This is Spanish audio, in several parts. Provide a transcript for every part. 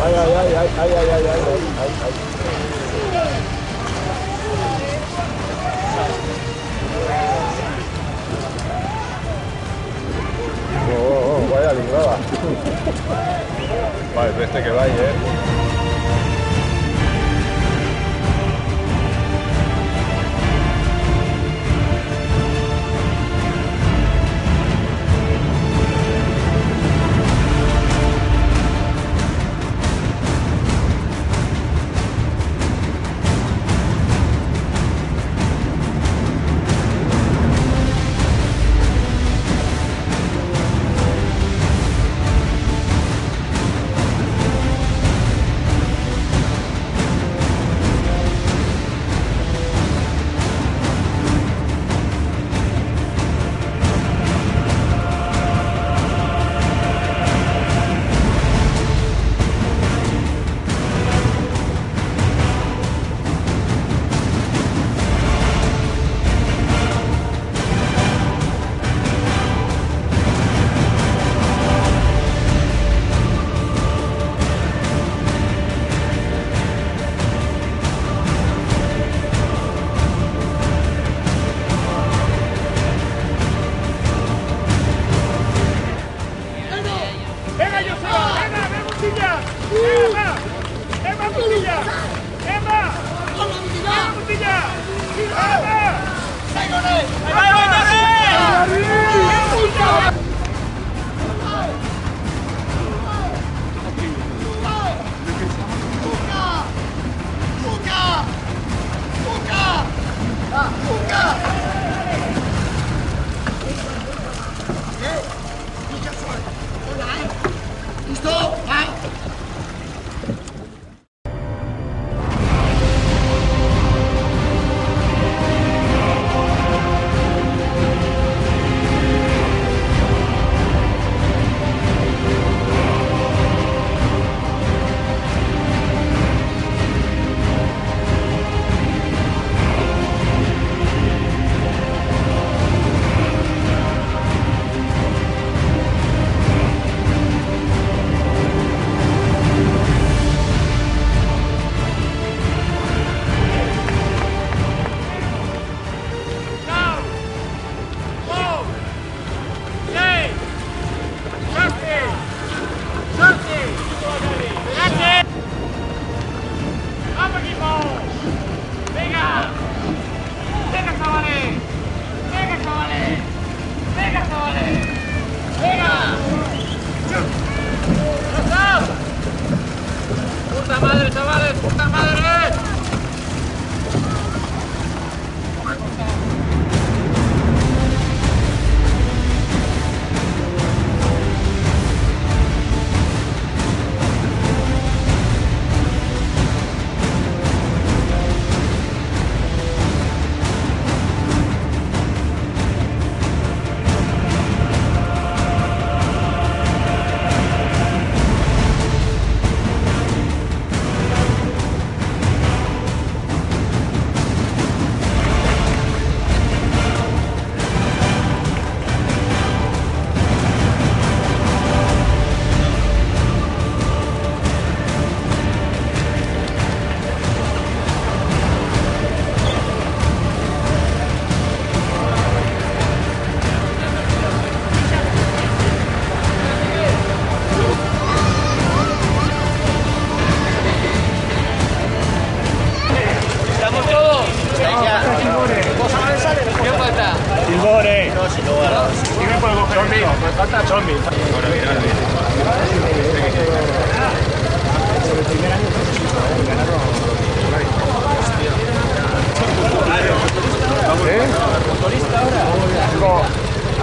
Ay, ay, ay, ay, ay, ay, ay, ay, ay, ay. Oh, vaya librada. Vale, este que vaya,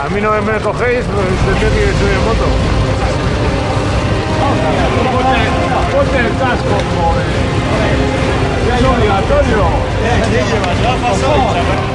A mí no me cogéis, pues tendré que subir en moto. Ponte el casco, joder. Es obligatorio. ¿Qué ha pasado?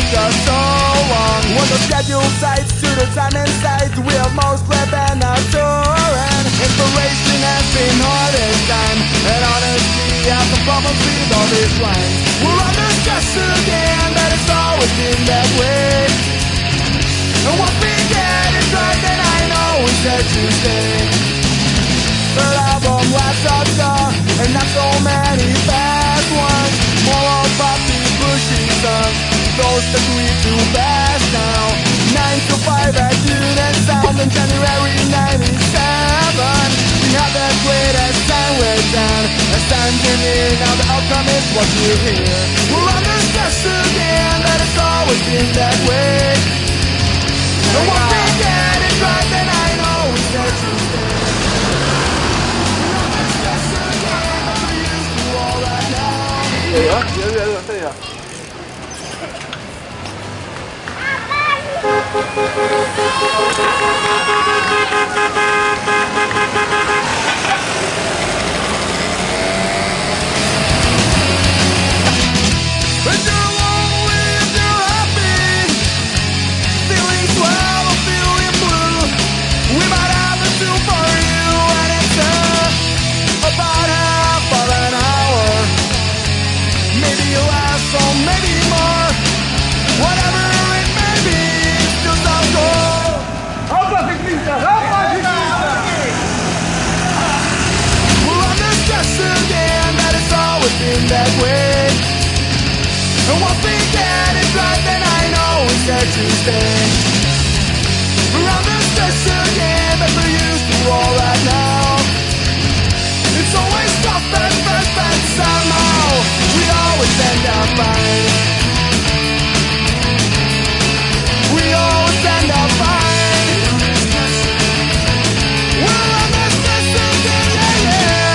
after so long. When the scheduled sights to the time and sights we have most left and our and inspiration has been hard as time. And honesty has some problems with all these lines. We're under stress again, but it's always been that way. And once we get it right, then I know it's there to stay. Third album, last of star, and not so many fast ones. More of poppy, pushy songs. Those that we too fast now. 9 to 5 at Unit Sound in January 97. We had the greatest time with Dan. As time came in, now the outcome is what you hear. We're under stress again, but it's always been that way. And once we get it right, then I know it's there to stay. Ya. That way. And once we get it right, then I know it's there to stay. We're on the stress again, but we're used to all that now. It's always tough at first, but somehow we always end up fine. We always end up fine. We're on the stress again, yeah.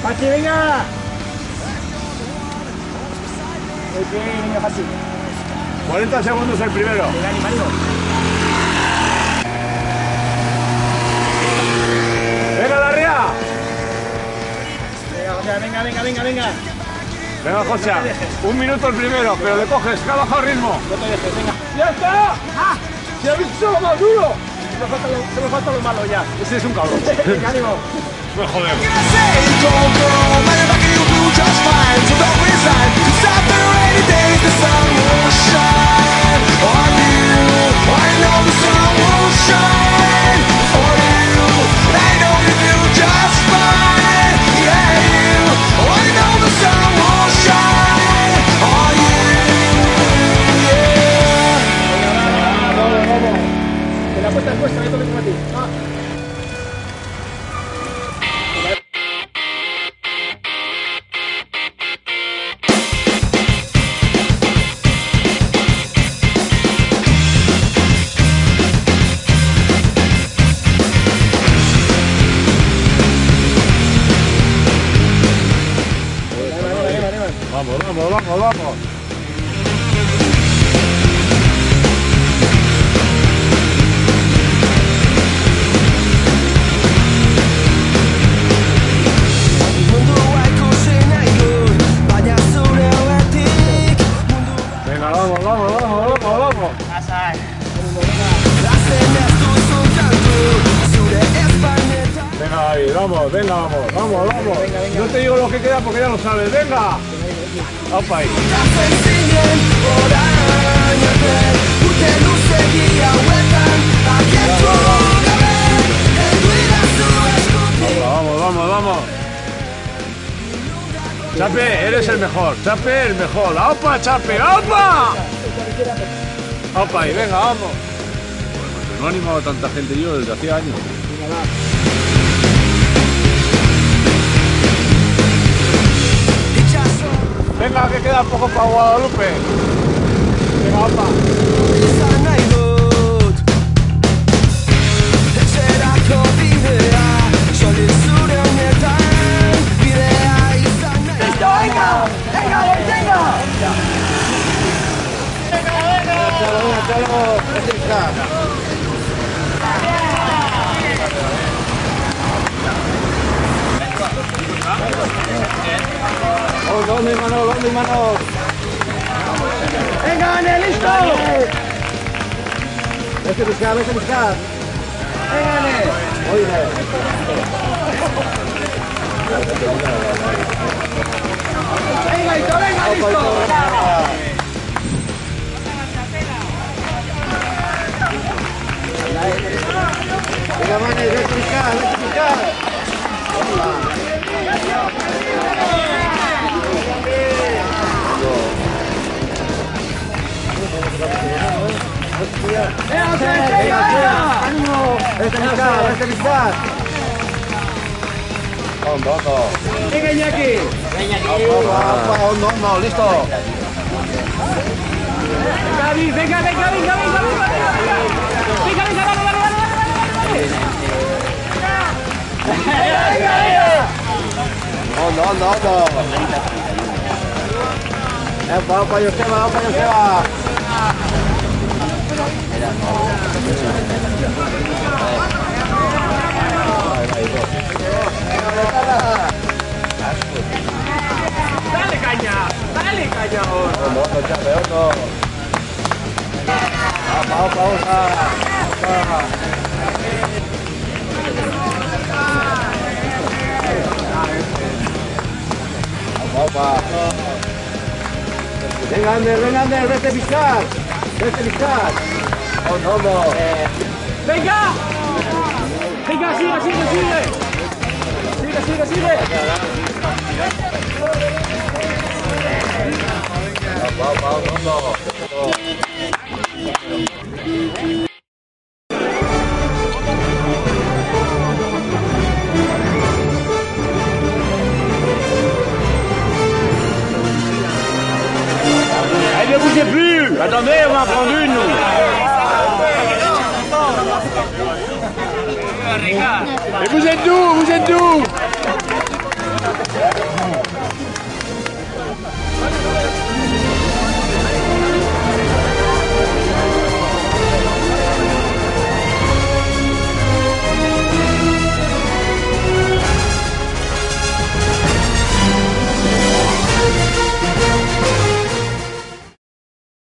¡Pachi, venga! Ok, venga, Pachi. 40 segundos el primero. Venga, animalito. ¡Venga, Larrea! Venga. Venga, José. 1 minuto el primero, pero le coges, que ha bajado ritmo. No te dejes, venga. ¡Ya está! ¡Ah! ¡Se ha visto lo más duro! Se me falta lo malo ya. Ese es un cabrón. Venga, ánimo. Me joder. cuesta, me toca a ti. Vamos, vamos, vamos, vamos. Venga, vamos, vamos, vamos, vamos, vamos. Venga ahí, vamos, venga, vamos, vamos, vamos. Venga, venga. No te digo lo que queda porque ya lo sabes, venga. Opa ahí. Vamos, vamos, vamos. Chape, eres el mejor. Chape, el mejor. ¡Opa, Chape! ¡Opa! ¡Opa ahí, venga, vamos! Pues no he animado a tanta gente yo desde hacía años. Venga, que queda poco para Guadalupe. Venga, opa. ¿Dónde, mano? ¿Dónde, mano? ¡Venga, Ane, listo! Vete a buscar, vete a buscar. ¡Venga, Ane! ¡Venga, Ito, venga, listo! Venga, Mane, vete a buscar, vete a buscar. ¡Venga, Iñaki! No, listo. ¡Venga, David! ¡Venga, venga, venga, venga! ¡Venga, venga, dale, dale, dale! ¡Venga, venga, venga! Vamos para Joseba, vamos para Joseba. ¡Dale caña! ¡Dale caña ahora! Venga, Ander, vete a pisar. Vete a pisar. ¡Venga! ¡Venga, sigue, sigue, sigue! ¡Sigue, sigue, sigue! Allez, ne bougez plus! Attendez, on va en prendre une, nous! Et vous êtes d'où? Vous êtes d'où?